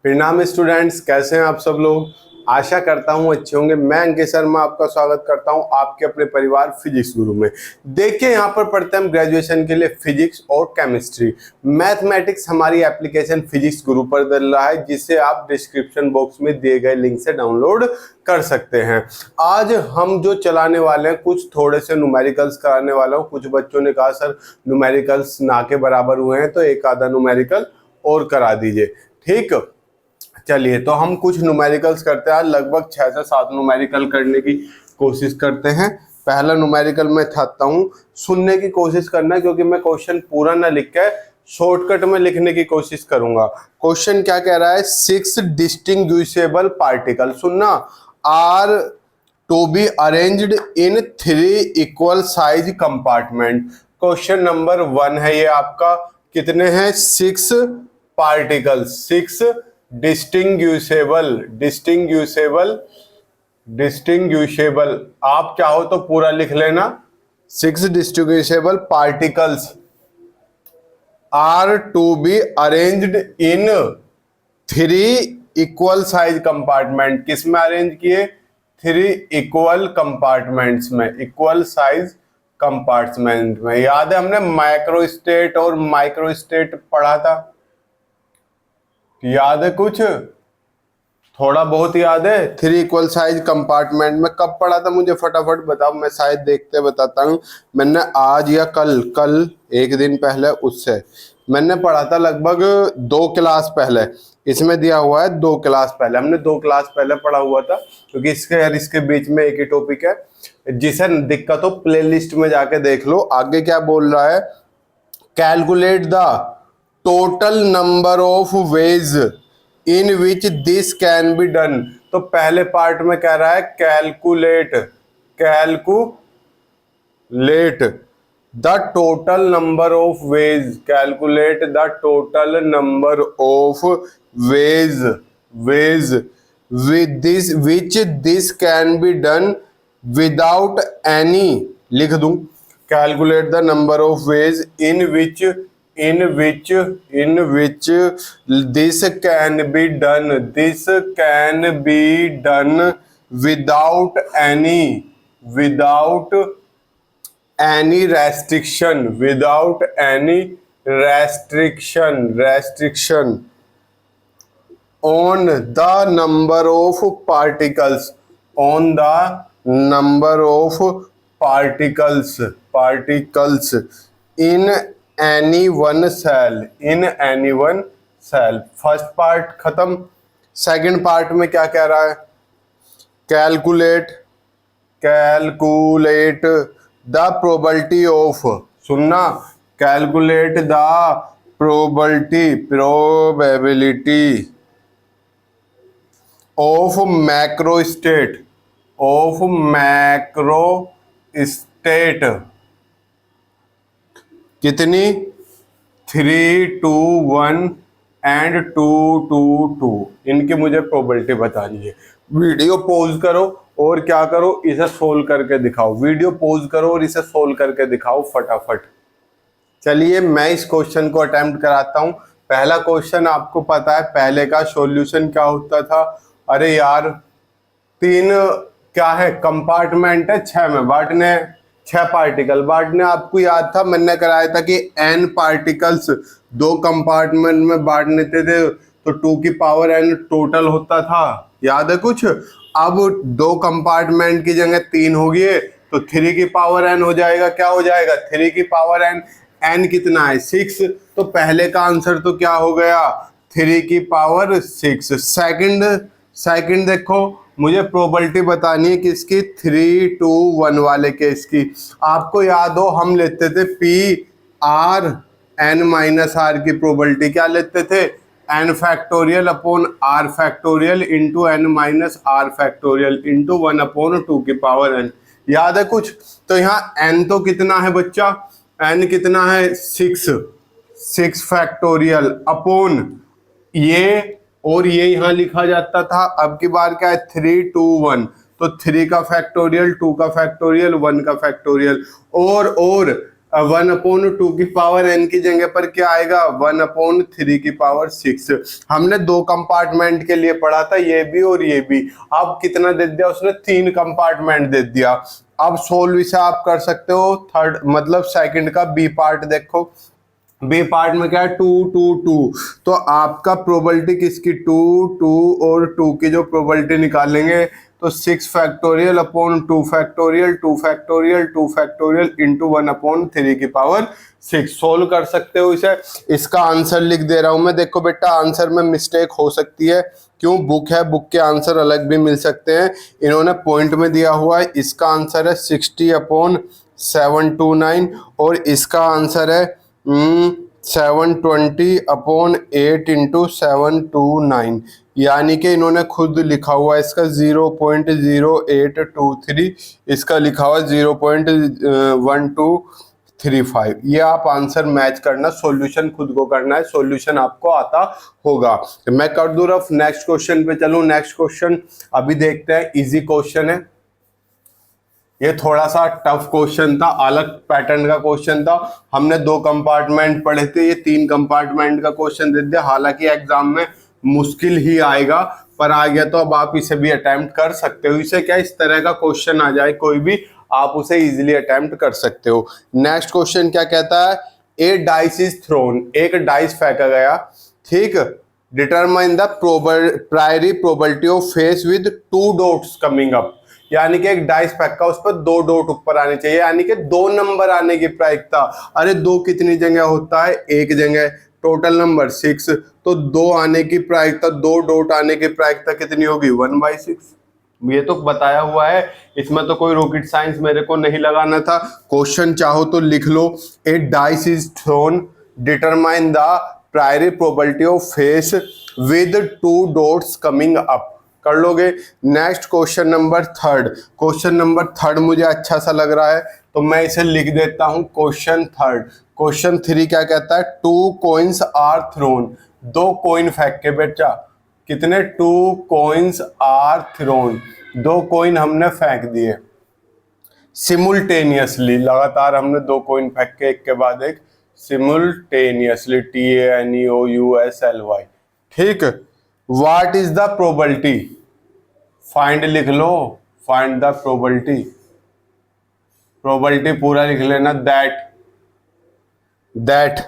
प्रणाम स्टूडेंट्स, कैसे हैं आप सब लोग। आशा करता हूं अच्छे होंगे। मैं अंकित शर्मा आपका स्वागत करता हूं आपके अपने परिवार फिजिक्स गुरु में। देखिए यहां पर पढ़ते हैं हम ग्रेजुएशन के लिए फिजिक्स और केमिस्ट्री। मैथमेटिक्स हमारी एप्लीकेशन फिजिक्स गुरु पर डल रहा है, जिसे आप डिस्क्रिप्शन बॉक्स में दिए गए लिंक से डाउनलोड कर सकते हैं। आज हम जो चलाने वाले हैं, कुछ थोड़े से न्यूमेरिकल्स कराने वाला हूँ। कुछ बच्चों ने कहा सर न्यूमेरिकल्स ना के बराबर हुए हैं तो एक आधा न्यूमेरिकल और करा दीजिए। ठीक, चलिए तो हम कुछ न्यूमेरिकल्स करते हैं। लगभग 6 से 7 न्यूमेरिकल करने की कोशिश करते हैं। पहला न्यूमेरिकल मैं चाहता हूँ सुनने की कोशिश करना, क्योंकि मैं क्वेश्चन पूरा ना लिख के शॉर्टकट में लिखने की कोशिश करूंगा। क्वेश्चन क्या कह रहा है? 6 डिस्टिंग्विशेबल पार्टिकल सुनना are to be arranged in 3 equal size compartment. Question number 1 है ये आपका। कितने हैं? 6 पार्टिकल, 6 डिस्टिंग्विशेबल। आप चाहो तो पूरा लिख लेना। 6 distinguishable particles are to be arranged in 3 equal size compartment. किस में अरेंज किए? 3 इक्वल कंपार्टमेंट्स में, इक्वल साइज कंपार्टमेंट में। याद है हमने माइक्रोस्टेट और माइक्रोस्टेट पढ़ा था? याद है कुछ? थोड़ा बहुत याद है? 3 इक्वल साइज कंपार्टमेंट में कब पढ़ा था? मुझे फटाफट बताओ, मैं शायद देखते बताता हूँ। मैंने आज या कल एक दिन पहले उससे मैंने पढ़ा था, लगभग 2 क्लास पहले। इसमें दिया हुआ है 2 क्लास पहले, हमने 2 क्लास पहले पढ़ा हुआ था, क्योंकि इसके और इसके बीच में एक ही टॉपिक है। जिसे दिक्कत हो प्लेलिस्ट में जाके देख लो। आगे क्या बोल रहा है? Calculate the total number of ways in which this can be done. तो पहले पार्ट में कह रहा है calculate the total number of ways, calculate the total number of ways with this which this can be done without any, लिख दूं, calculate the number of ways in which this can be done without any restriction on the number of particles in any one cell। First part खत्म। Second part में क्या कह रहा है? Calculate the probability of, सुनना, calculate the probability of macrostate कितनी? 3, 2, 1 and 2, 2, 2। इनकी मुझे प्रोबेबिलिटी बतानी है। वीडियो पॉज करो और क्या करो, इसे सोल्व करके दिखाओ। वीडियो पॉज करो और इसे सोल्व करके दिखाओ फटाफट। चलिए मैं इस क्वेश्चन को अटेम्प्ट कराता हूं। पहला क्वेश्चन आपको पता है पहले का सॉल्यूशन क्या होता था? अरे यार 3 क्या है कंपार्टमेंट है, 6 में बांटने, 6 पार्टिकल बांटने। आपको याद था मैंने कराया था कि n पार्टिकल्स 2 कंपार्टमेंट में बांटने थे तो 2 की पावर n टोटल होता था। याद है कुछ? अब 2 कंपार्टमेंट की जगह 3 हो गए तो 3 की पावर n हो जाएगा। क्या हो जाएगा? 3 की पावर n। n कितना है? 6। तो पहले का आंसर तो क्या हो गया? 3 की पावर 6। सेकंड देखो, मुझे प्रोबेबिलिटी बतानी है किसकी? 3, 2, 1 वाले केस की। आपको याद हो हम लेते थे P R n minus R की प्रोबेबिलिटी। क्या लेते थे? n factorial upon r factorial into n minus r factorial into 1 upon 2 की पावर n। याद है कुछ? तो यहाँ n तो कितना है बच्चा? n कितना है? 6 फैक्टोरियल अपॉन ये, और ये यहां लिखा जाता था। अब की बार क्या है? 3, 2, 1। तो 3 का फैक्टोरियल, 2 का फैक्टोरियल, 1 का फैक्टोरियल। और 1/2 की पावर n की जगह पर क्या आएगा 1/3 की पावर 6। हमने 2 कंपार्टमेंट के लिए पढ़ा था, ये भी और ये भी। अब कितना दे दिया उसने, 3 कंपार्टमेंट दे दिया। अब सोल्व इसे आप कर सकते हो थर्ड मतलब सेकंड का बी पार्ट। देखो बी पार्ट में क्या है 2 2 2, तो आपका प्रोबेबिलिटी किसकी 2 2 और 2 की जो प्रोबेबिलिटी निकालेंगे तो 6 factorial upon 2 factorial 2 factorial 2 factorial into 1/3 की पावर 6। सोल्व कर सकते हो इसे। इसका आंसर लिख दे रहा हूं मैं। देखो बेटा आंसर में मिस्टेक हो सकती है, क्यों, बुक है, बुक के आंसर अलग भी मिल सकते हैं, इन्होंने पॉइंट में दिया हुआ है। इसका आंसर है 60/729 और इसका आंसर है 720/8 इंटू 729, यानी कि इन्होंने खुद लिखा हुआ है इसका 0.0823, इसका लिखा हुआ 0.1235। ये आप आंसर मैच करना, सॉल्यूशन खुद को करना है, सॉल्यूशन आपको आता होगा। तो मैं कर दूं रफ, नेक्स्ट क्वेश्चन पे चलूं। नेक्स्ट क्वेश्चन अभी देखते हैं, इजी क्वेश्चन है ये, थोड़ा सा टफ क्वेश्चन था, अलग पैटर्न का क्वेश्चन था। हमने 2 कंपार्टमेंट पढ़े थे, ये 3 कंपार्टमेंट का क्वेश्चन दे दिया। हालांकि एग्जाम में मुश्किल ही आएगा, पर आ गया तो अब आप इसे भी अटेम्प्ट कर सकते हो। इसे क्या इस तरह का क्वेश्चन आ जाए कोई भी, आप उसे इजीली अटेम्प्ट कर सकते हो। नेक्स्ट क्वेश्चन क्या कहता है, ए डाइस इज थ्रोन, एक डाइस फेंका गया, ठीक। Determine the priori probability of face with 2 dots coming up, यानी कि एक डाइस फेंका, उस पर 2 डॉट ऊपर आने चाहिए, यानी कि 2 नंबर आने की प्रायिकता। अरे 2 कितनी जगह होता है, एक जगह, टोटल नंबर 6, तो 2 आने की प्रायिकता, 2 डॉट आने की प्रायिकता कितनी होगी 1/6। ये तो बताया हुआ है, इसमें तो कोई रॉकेट साइंस मेरे को नहीं लगाना था। क्वेश्चन चाहो तो लिख लो, a dice is thrown, determine the priori probability of face with 2 dots coming up, कर लोगे। Next question number 3, question number 3 मुझे अच्छा सा लग रहा है तो मैं इसे लिख देता हूं क्वेश्चन 3। क्वेश्चन 3 क्या कहता है, 2 कॉइन्स आर थ्रोन, 2 कॉइन फेंक के बेटा, कितने 2 कॉइन्स आर थ्रोन, 2 कॉइन हमने फेंक दिए सिमुल्टेनियसली, लगातार हमने 2 कॉइन फेंक के एक के बाद एक, सिमुल्टेनियसली, TANEOUSLY, ठीक। What is the probability, find लिख लो, फाइंड द प्रोबेबिलिटी, प्रोबेबिलिटी पूरा लिख लेना, that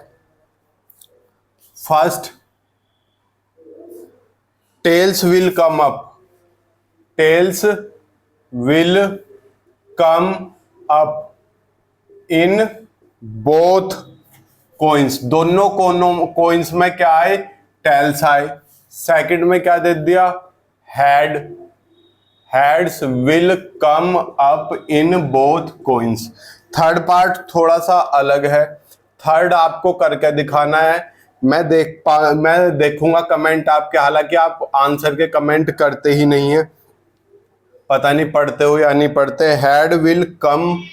first tails will come up, tails will come up in both coins, दोनों कोइंस में क्या आए, टेल्स आए। सेकंड में क्या दे दिया, heads will come up in both coins. Third part थोड़ा सा अलग है, थर्ड आपको करके दिखाना है। मैं देखूंगा कमेंट आपके, हालांकि आप आंसर के कमेंट करते ही नहीं है, पता नहीं पढ़ते हो या नहीं पढ़ते। Head will come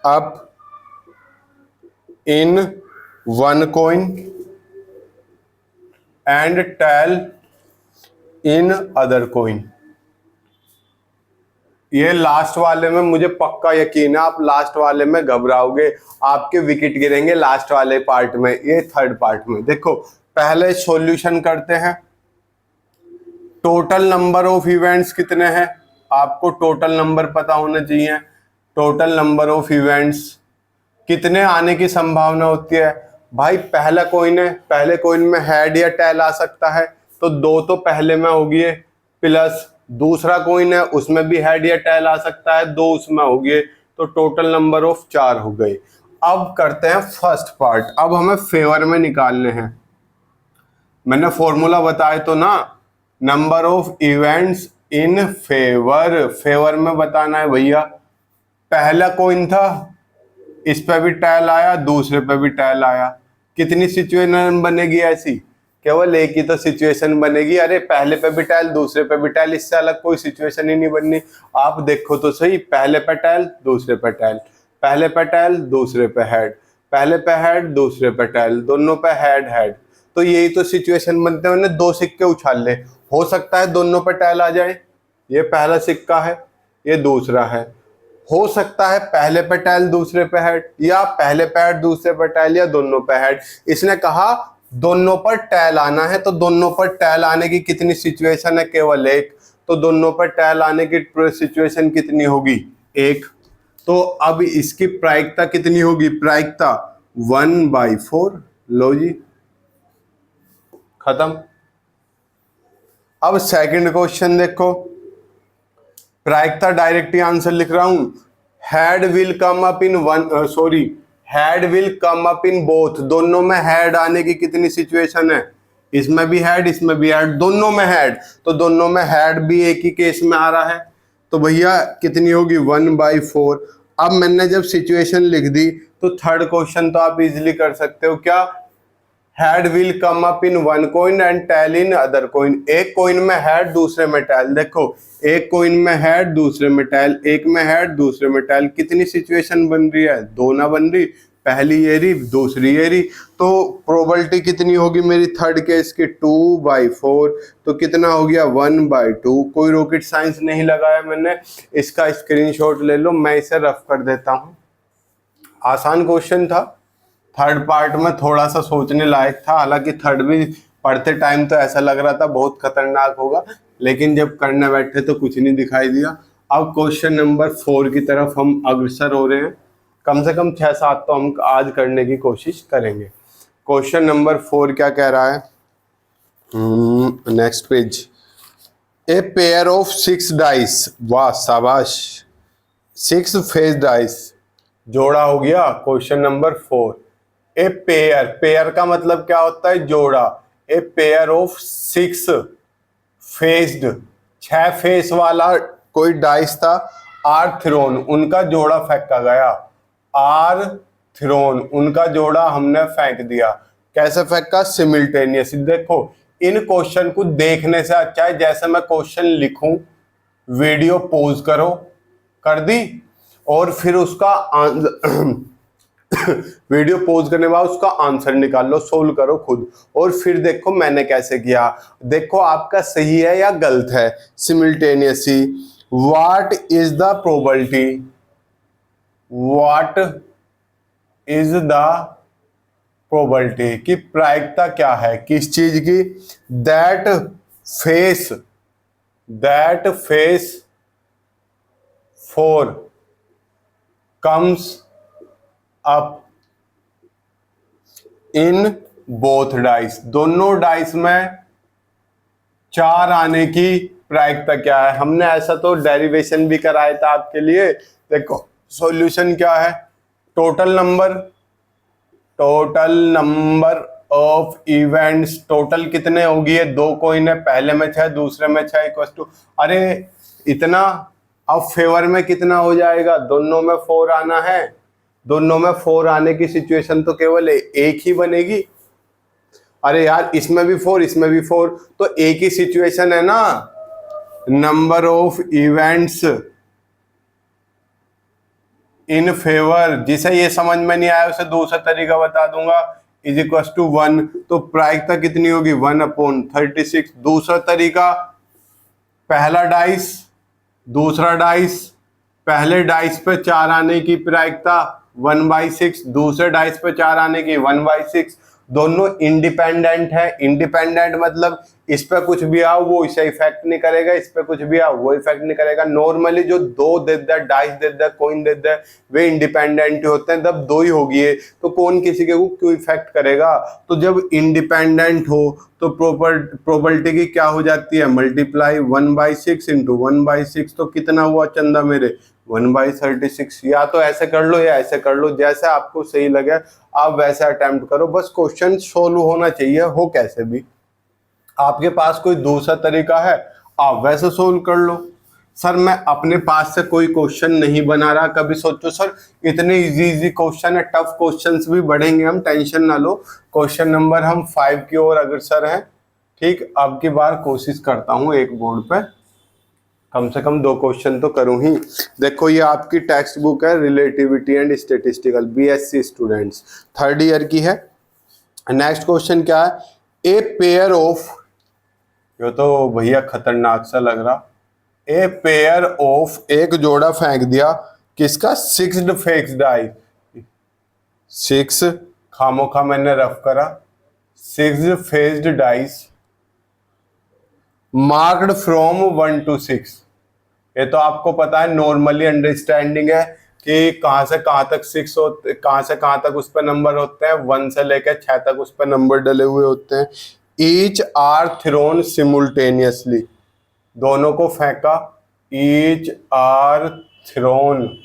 up in 1 coin and tail in other coin। ये लास्ट वाले में मुझे पक्का यकीन है आप लास्ट वाले में घबराओगे, आपके विकेट गिरेंगे लास्ट वाले पार्ट में। ये थर्ड पार्ट में देखो, पहले सॉल्यूशन करते हैं। टोटल नंबर ऑफ इवेंट्स कितने हैं, आपको टोटल नंबर पता होना चाहिए। टोटल नंबर ऑफ इवेंट्स कितने आने की संभावना होती है भाई, पहला कॉइन है, पहले कॉइन में हेड या टेल आ सकता है, तो 2 तो पहले में होगी, प्लस दूसरा कॉइन है उसमें भी हेड या टेल आ सकता है, 2 उसमें होगी, तो टोटल नंबर ऑफ 4 हो गए। अब करते हैं फर्स्ट पार्ट, अब हमें फेवर में निकालने हैं। मैंने फॉर्मूला बताया तो ना, number of events in favour, favour में बताना है भैया। पहला कॉइन था, इस पे भी टेल आया, दूसरे पे भी टेल आया, कितनी सिचुएशन बनेगी ऐसी, केवल एक ही तो सिचुएशन बनेगी। अरे पहले पे भी टेल, दूसरे पे भी टेल, इससे अलग कोई सिचुएशन ही नहीं बननी। आप देखो तो सही, पहले पे टेल, दूसरे पे टेल, पहले पे टेल, दूसरे पे हेड, पहले पे हेड, दूसरे पे टेल, दोनों पे हेड हेड, तो यही तो सिचुएशन बनते हैं। मैंने 2 सिक्के उछाल ले, हो सकता है दोनों पे टेल आ जाए, ये पहला सिक्का है, ये दूसरा है, हो सकता है पहले पे टेल दूसरे पे हेड, या पहले पे हेड दूसरे पे टेल, या दोनों पे हेड। इसने कहा दोनों पर टेल आना है, तो दोनों पर टेल आने की कितनी सिचुएशन है? केवल एक। तो दोनों पर टेल आने की सिचुएशन कितनी होगी? एक। तो अब इसकी प्रायिकता कितनी होगी? प्रायिकता 1/4। लो जी, खत्म। अब सेकंड क्वेश्चन देखो, प्रायिकता डायरेक्ट ही आंसर लिख रहा हूं। Head will come up in head will come up in both. दोनों में हेड आने की कितनी सिचुएशन है? इसमें भी हेड, इसमें भी हेड, दोनों में हेड। तो दोनों में हेड भी एक ही केस में आ रहा है, तो भैया कितनी होगी? 1/4। अब मैंने जब सिचुएशन लिख दी तो थर्ड क्वेश्चन तो आप इजिली कर सकते हो। क्या? Head will come up in one coin and tail in other coin. एक कॉइन में हेड, दूसरे में टेल। देखो, एक कॉइन में हेड, दूसरे में टेल, एक में हेड, दूसरे में टेल। कितनी सिचुएशन बन रही है? दो ना बन रही? पहली ये रही, दूसरी ये रही। तो प्रोबेबिलिटी कितनी होगी मेरी थर्ड केस की? 2/4। तो कितना हो गया? 1/2। कोई रॉकेट साइंस नहीं लगाया मैंने। इसका स्क्रीनशॉट ले लो, मैं इसे रफ कर देता हूँ। आसान क्वेश्चन था। थर्ड पार्ट में थोड़ा सा सोचने लायक था, हालांकि थर्ड भी पढ़ते टाइम तो ऐसा लग रहा था बहुत खतरनाक होगा, लेकिन जब करने बैठे तो कुछ नहीं दिखाई दिया। अब क्वेश्चन नंबर 4 की तरफ हम अग्रसर हो रहे हैं। कम से कम 6-7 तो हम आज करने की कोशिश करेंगे। क्वेश्चन नंबर 4 क्या कह रहा है? Next page. A pair of 6 dice, वाह शाबाश, 6 फेस डाइस जोड़ा हो गया। Question number 4। A pair, pair का मतलब क्या होता है? जोड़ा। A pair of 6 faced, 6 face वाला कोई डाइस था, आर थ्रोन, उनका जोड़ा फेंका गया। आर थ्रोन, उनका जोड़ा हमने फेंक दिया। कैसे फेंका? सिमिल्टेनियस। देखो, इन क्वेश्चन को देखने से अच्छा है जैसे मैं क्वेश्चन लिखूं, वीडियो पॉज करो, कर दी, और फिर उसका वीडियो पॉज करने के बाद उसका आंसर निकाल लो, सोल्व करो खुद, और फिर देखो मैंने कैसे किया। देखो आपका सही है या गलत है। Simultaneously, what is the probability, what is the probability की प्रायिकता क्या है? किस चीज की? That face 4 comes up in both dice. दोनों डाइस में 4 आने की प्रायिकता क्या है? हमने ऐसा तो डेरिवेशन भी कराया था आपके लिए। देखो सॉल्यूशन क्या है? Total number of events, total कितने होगी? 2 कॉइन है, पहले में 6, दूसरे में 6 इक्वल टू, अरे इतना। अब फेवर में कितना हो जाएगा? दोनों में 4 आना है। दोनों में 4 आने की सिचुएशन तो केवल एक ही बनेगी। अरे यार, इसमें भी 4, इसमें भी 4, तो एक ही सिचुएशन है ना। Number of events in favour, जिसे ये समझ में नहीं आया उसे दूसरा तरीका बता दूंगा, इज इक्वल टू 1। तो प्रायिकता कितनी होगी? 1/36। दूसरा तरीका, पहला डाइस, दूसरा डाइस, पहले डाइस पे 4 आने की प्रायिकता 1/6, दूसरे डाइस पे 4 आने की 1/6। दोनों इंडिपेंडेंट है। इंडिपेंडेंट मतलब इस पे कुछ भी आओ वो इसे इफेक्ट नहीं करेगा, इस पे कुछ भी आओ वो इफेक्ट नहीं करेगा। नॉर्मली जो 2 देता है, डाइस देता है, कॉइन देता है, वे इंडिपेंडेंट होते हैं। जब 2 ही होगी तो कौन किसी के को क्यों इफेक्ट करेगा? तो जब इंडिपेंडेंट हो तो प्रोबेबिलिटी की क्या हो जाती है? Multiply 1/6 into 1/6। तो कितना हुआ चंदा मेरे? 1/36। या तो ऐसे कर लो या ऐसे कर लो, जैसे आपको सही लगे आप वैसे अटेम्प्ट करो, बस क्वेश्चन सोल्व होना चाहिए, हो कैसे भी। आपके पास कोई दूसरा तरीका है आप वैसे सोल्व कर लो। सर मैं अपने पास से कोई क्वेश्चन नहीं बना रहा। कभी सोचो सर इतने इजी क्वेश्चन है, टफ क्वेश्चंस भी बढ़ेंगे, हम टेंशन ना लो। क्वेश्चन नंबर हम 5 की ओर अग्रसर हैं। ठीक, अब की बार कोशिश करता हूं एक बोर्ड पे कम से कम 2 क्वेश्चन तो करूं ही। देखो ये आपकी टेक्स्ट बुक है, relativity and statistical, BSc students, 3rd year की है। नेक्स्ट क्वेश्चन क्या है? ए पेयर ऑफ, ये तो भैया खतरनाक सा लग रहा। ए पेयर ऑफ, एक जोड़ा फेंक दिया, किसका? सिक्स्ड फेक्स डाई, 6 खामोखा मैंने रफ करा, 6 faced dice marked from 1 to 6। ये तो आपको पता है, नॉर्मली अंडरस्टैंडिंग है कि कहां से कहां तक 6 होते, कहां से कहां तक उस पर नंबर होते हैं, 1 से लेकर 6 तक उस पर नंबर डले हुए होते हैं। ईच आर थ्रोन सिमुल्टेनियसली, दोनों को फेंका, each are thrown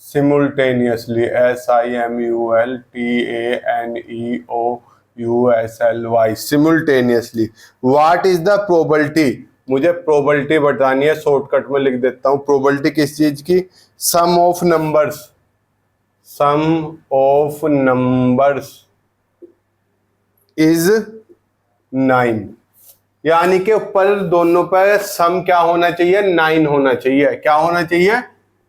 simultaneously, SIMULTANEOUSLY, simultaneously. What is the probability, मुझे प्रोबेबिलिटी बतानी है, शॉर्टकट में लिख देता हूं। प्रोबेबिलिटी किस चीज की? सम ऑफ नंबर्स इज 9, यानी कि ऊपर दोनों पर सम क्या होना चाहिए? 9 होना चाहिए। क्या होना चाहिए?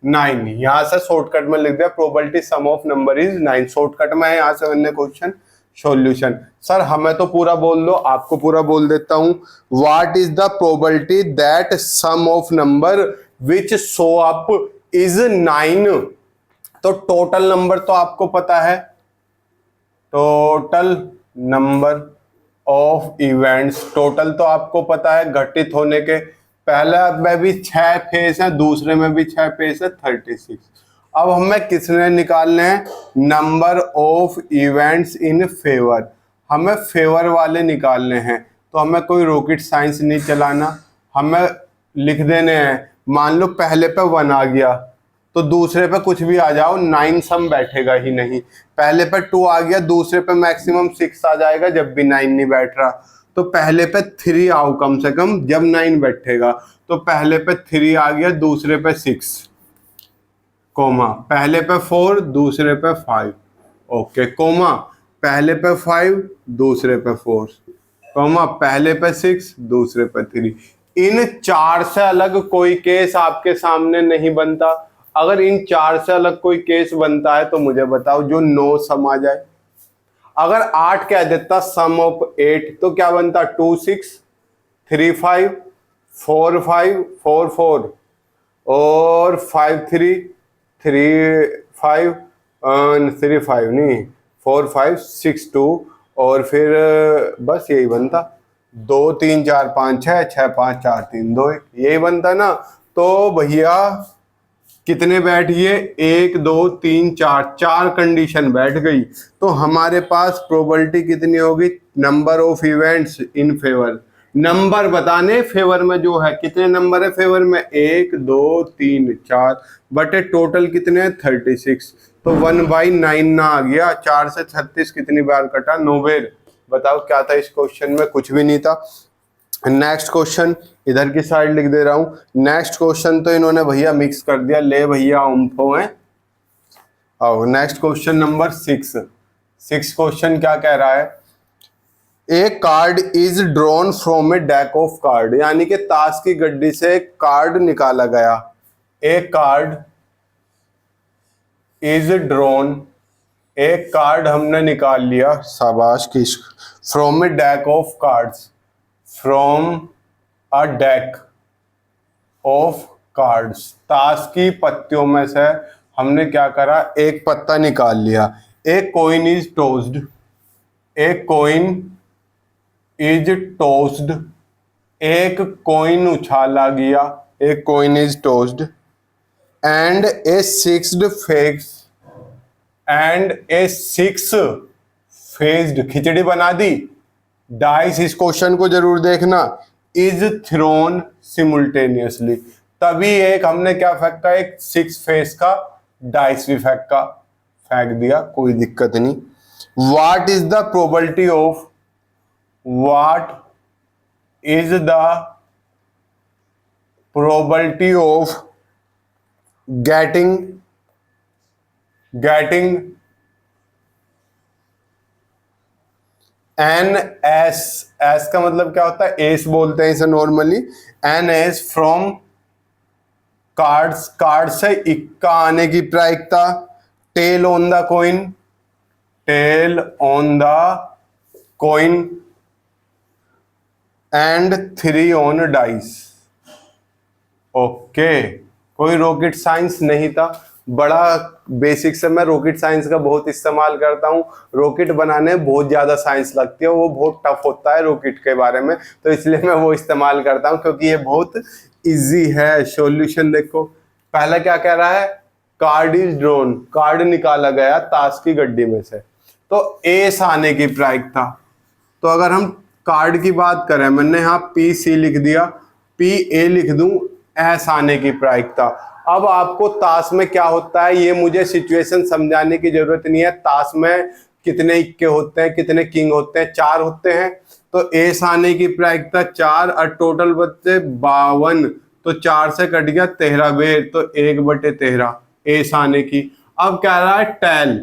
9। यहां से शॉर्टकट में लिख दिया, probability sum of number is 9। Shortcut में है, यहां से मैंने क्वेश्चन सॉल्यूशन। सर हमें तो पूरा बोल दो, आपको पूरा बोल देता हूं। What is the probability that sum of number which show up is 9? तो टोटल नंबर तो आपको पता है, total number of events, total तो आपको पता है घटित होने के। पहले में भी 6 फेस है, दूसरे में भी 6 फेस है, 36। अब हमें किसने निकालने हैं? Number of events in favour, हमें फेवर वाले निकालने हैं। तो हमें कोई रॉकेट साइंस नहीं चलाना, हमें लिख देने हैं। मान लो पहले पे 1 आ गया तो दूसरे पे कुछ भी आ जाओ, 9 सम बैठेगा ही नहीं। पहले पे 2 आ गया, दूसरे पे मैक्सिमम 6 आ जाएगा जब भी 9 नहीं बैठ रहा। तो पहले पे 3 आओ कम से कम जब 9 बैठेगा। तो पहले पे 3 आ गया, दूसरे पे 6, कोमा पहले पे 4, दूसरे पे 5, ओके, कोमा पहले पे 5, दूसरे पे 4, कोमा पहले पे 6, दूसरे पे 3। इन 4 से अलग कोई केस आपके सामने नहीं बनता। अगर इन 4 से अलग कोई केस बनता है तो मुझे बताओ, जो 9 सम आ जाए। अगर 8 कह देता सम ऑफ 8 तो क्या बनता? 2 6 3 5 4 5 4 4 और 5 3 3 5 3 5 नहीं 4 5 6 2 और फिर बस यही बनता, 2 3 4 5 6 6 5 4 3 2 1, यही बनता ना। तो भैया कितने बैठ गए? 1 2 3 4, 4 कंडीशन बैठ गई। तो हमारे पास प्रोबेबिलिटी कितनी होगी? Number of events in favour, number बताने फेवर में जो है, कितने नंबर है फेवर में? 1 2 3 4 बटे टोटल कितने हैं? 36। तो 1/9 ना आ गया। 4 से 36 कितनी बार कटा? 9 बार। बताओ क्या था इस क्वेश्चन में? कुछ भी नहीं था। नेक्स्ट क्वेश्चन इधर की साइड लिख दे रहा हूं। नेक्स्ट क्वेश्चन तो इन्होंने भैया मिक्स कर दिया, ले भैया उम्फो है। आओ नेक्स्ट क्वेश्चन नंबर 6 क्वेश्चन क्या कह रहा है? A card is drawn from a deck of card, यानी कि ताश की गड्डी से एक कार्ड निकाला गया। ए कार्ड इज ड्रॉन, एक कार्ड हमने निकाल लिया, शाबाश किश, from a deck of cards, from a deck of cards, ताश की पत्तियों में से हमने क्या करा? एक पत्ता निकाल लिया। एक कॉइन इज टॉस्ड, एक कॉइन इज टॉस्ड, एक कॉइन उछाला गया, एक coin is tossed and a sixed faces, and a 6 faced, खिचड़ी बना दी। डाइस, इस क्वेश्चन को जरूर देखना, इज थ्रोन सिमुल्टेनियसली, तभी एक हमने क्या फेंका? एक 6 फेस का डाइस भी फेंक दिया, कोई दिक्कत नहीं। What is the probability of, what is the probability of getting an ace, ace का मतलब क्या होता है? एस बोलते हैं इसे normally. An ace from cards, card से इक्का आने की प्रायिकता। Tail on the coin, tail on the coin and 3 on dice, okay. कोई रॉकेट साइंस नहीं था, बड़ा बेसिक से मैं रॉकेट साइंस का बहुत इस्तेमाल करता हूँ। रॉकेट बनाने में बहुत ज़्यादा साइंस लगती है, वो बहुत टफ होता है रॉकेट के बारे में, तो इसलिए मैं वो इस्तेमाल करता हूँ क्योंकि ये बहुत इजी है। सॉल्यूशन देखो, पहला क्या कह रहा है, कार्ड इज ड्रॉन, कार्ड निकाला गया ताश की गड्डी में से, तो एस आने की प्रायिकता। तो अगर हम कार्ड की बात करें, मैंने यहाँ पी सी लिख दिया, पी ए लिख दूं, एस आने की प्रायिकता। अब आपको ताश में क्या होता है ये मुझे सिचुएशन समझाने की जरूरत नहीं है। ताश में कितने इक्के होते हैं, कितने किंग होते हैं, 4 होते हैं, तो एस आने की प्रायिकता 4 और टोटल बचे 52, तो 4 से कट गया 13 बेर, तो 1/13 एस आने की। अब कह रहा है टैल,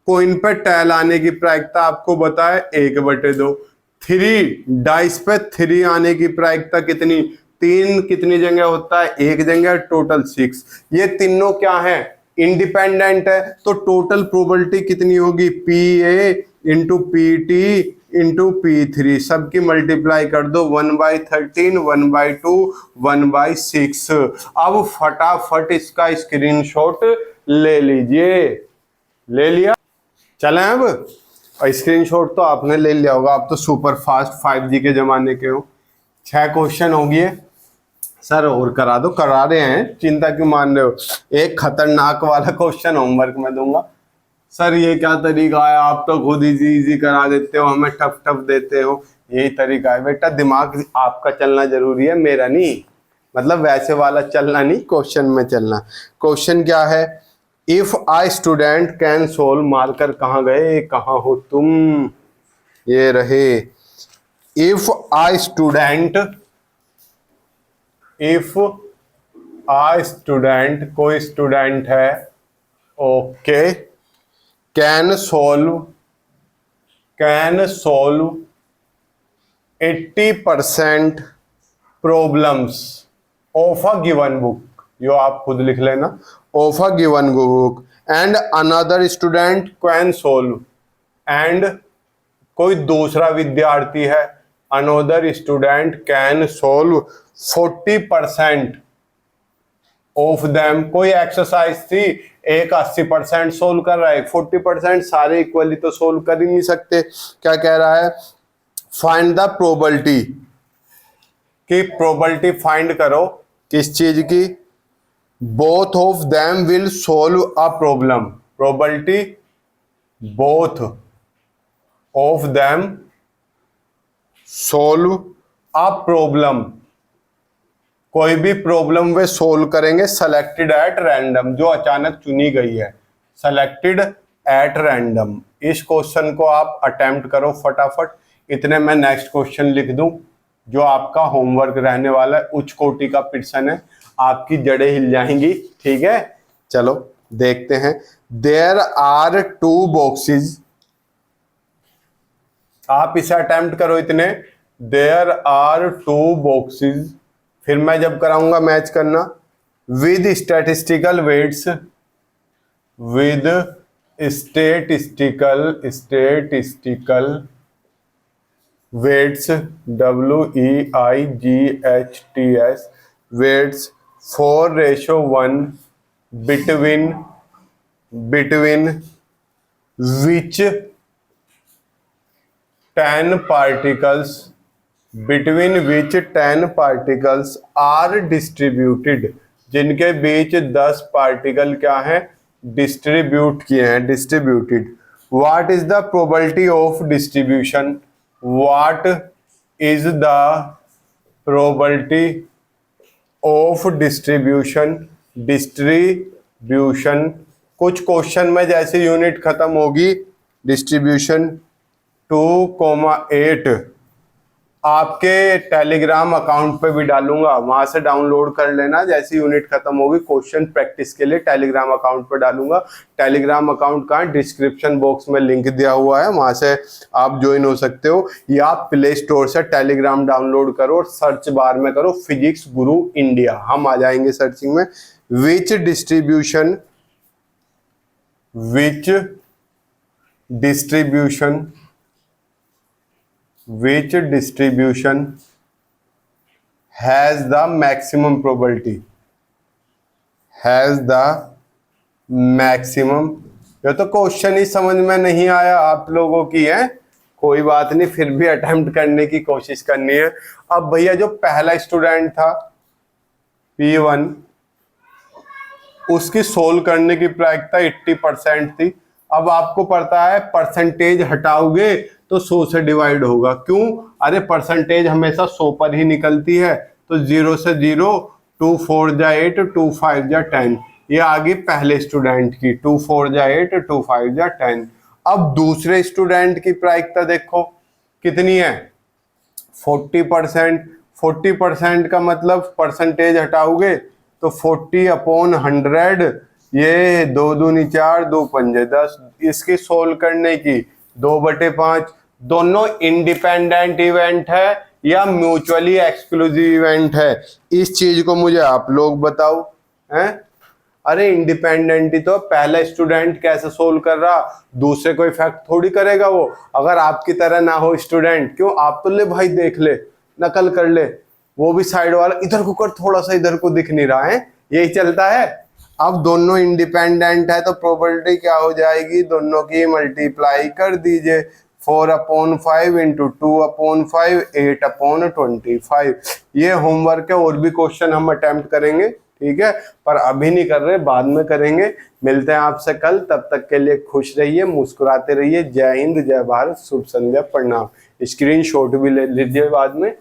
कोइन पे टैल आने की प्रायिकता आपको बताए 1/2। 3 डाइस पे 3 आने की प्रायिकता कितनी, 3 कितनी जगह होता है, एक जगह, टोटल 6। ये तीनों क्या है, इंडिपेंडेंट है, तो टोटल प्रोबेबिलिटी कितनी होगी, P A into P T into P3, सबकी मल्टीप्लाई कर दो, 1/13, 1/2, 1/6। अब फटाफट इसका स्क्रीनशॉट ले लीजिए। ले लिया, चलें अब। और स्क्रीनशॉट तो आपने ले लिया होगा, आप तो सुपर फास्ट 5G के जमाने के हो। 6 क्वेश्चन हो गए सर, और करा दो, करा रहे हैं, चिंता क्यों मान रहे हो। एक खतरनाक वाला क्वेश्चन होमवर्क में दूंगा। सर ये क्या तरीका है, आप तो खुद इजी इजी करा देते हो, हमें टफ टफ देते हो। यही तरीका है बेटा, दिमाग आपका चलना जरूरी है, मेरा नहीं, मतलब वैसे वाला चलना नहीं, क्वेश्चन में चलना। क्वेश्चन क्या है, if a student can solve, marker कहाँ गए, कहाँ हो तुम, ये रहे। If a student, if a student, कोई स्टूडेंट है, okay, can solve 80% problems of a given book, यो आप खुद लिख लेना, of a given book, and another student can solve, and कोई दूसरा विद्यार्थी है, another student can solve 40% of them. कोई एक्सरसाइज थी, एक 80% सोल्व कर रहा है, 40%, सारे इक्वली तो सोल्व कर ही नहीं सकते। क्या कह रहा है, फाइंड द प्रोबेबिलिटी, कि प्रोबेबिलिटी फाइंड करो किस चीज की, both of them will solve a problem, probability both of them solve a problem, कोई भी प्रॉब्लम वे सोल्व करेंगे, सेलेक्टेड एट रैंडम, जो अचानक चुनी गई है, सेलेक्टेड एट रैंडम। इस क्वेश्चन को आप अटेम्प्ट करो फटाफट। इतने में नेक्स्ट क्वेश्चन लिख दूं जो आपका होमवर्क रहने वाला है, उच्च कोटि का प्रश्न है, आपकी जड़ें हिल जाएंगी, ठीक है। चलो देखते हैं। देयर आर 2 बॉक्सेस, आप इसे अटेम्प्ट करो इतने। देयर आर 2 बॉक्सेस, फिर मैं जब कराऊंगा मैच करना, with statistical weights, with statistical weights, WEIGHTS weights 4:1 between which 10 particles are distributed, जिनके बीच 10 पार्टिकल क्या है, डिस्ट्रीब्यूट किए हैं, distributed. What is the probability of distribution, what is the probability of distribution, distribution. कुछ क्वेश्चन में जैसे unit खत्म होगी, डिस्ट्रीब्यूशन 2,8 आपके टेलीग्राम अकाउंट पे भी डालूंगा, वहां से डाउनलोड कर लेना। जैसी यूनिट खत्म होगी क्वेश्चन प्रैक्टिस के लिए टेलीग्राम अकाउंट पे डालूंगा। टेलीग्राम अकाउंट का डिस्क्रिप्शन बॉक्स में लिंक दिया हुआ है, वहां से आप ज्वाइन हो सकते हो, या आप प्ले स्टोर से टेलीग्राम डाउनलोड करो और सर्च बार में करो फिजिक्स गुरु इंडिया, हम आ जाएंगे सर्चिंग में। Which distribution which distribution has the maximum probability, has the maximum. ये तो क्वेश्चन ही समझ में नहीं आया आप लोगों की है, कोई बात नहीं, फिर भी अटेम्प्ट करने की कोशिश करनी है। अब भैया जो पहला स्टूडेंट था P1, उसकी सोल्व करने की प्रायिकता 80% थी। अब आपको पता है परसेंटेज हटाओगे तो 100 से डिवाइड होगा। क्यों? अरे परसेंटेज हमेशा 100 पर ही निकलती है। तो 0 से 0, 2 4 जा 8, 2 5 जा 10। ये आ गई पहले स्टूडेंट की, 2 4 जा 8, 2 5 जा 10। अब दूसरे स्टूडेंट की प्रायिकता देखो कितनी है, 40%। 40% का मतलब परसेंटेज हटाओगे तो 40/100, ये 2 दूनी 4, 2 पंजे 10। इसकी सोल्व करने की 2/5। दोनों इंडिपेंडेंट इवेंट है या म्यूचुअली एक्सक्लूसिव इवेंट है, इस चीज को मुझे आप लोग बताओ हैं। अरे इंडिपेंडेंट ही तो, पहला स्टूडेंट कैसे सोल्व कर रहा, दूसरे को इफेक्ट थोड़ी करेगा वो। अगर आपकी तरह ना हो स्टूडेंट, क्यों आप तो ले भाई देख ले, नकल कर ले, वो भी साइड वाला इधर को कर, थोड़ा सा इधर को दिख नहीं रहा है, यही चलता है। अब दोनों इंडिपेंडेंट है तो प्रोबेबिलिटी क्या हो जाएगी, दोनों की मल्टीप्लाई कर दीजिए। 4/5 इंटू 2/5, 8/25। ये होमवर्क है, और भी क्वेश्चन हम अटेम्प्ट करेंगे, ठीक है, पर अभी नहीं कर रहे, बाद में करेंगे। मिलते हैं आपसे कल, तब तक के लिए खुश रहिए, मुस्कुराते रहिए। जय हिंद, जय भारत, शुभ संध्या, प्रणाम। स्क्रीनशॉट भी ले लीजिए बाद में।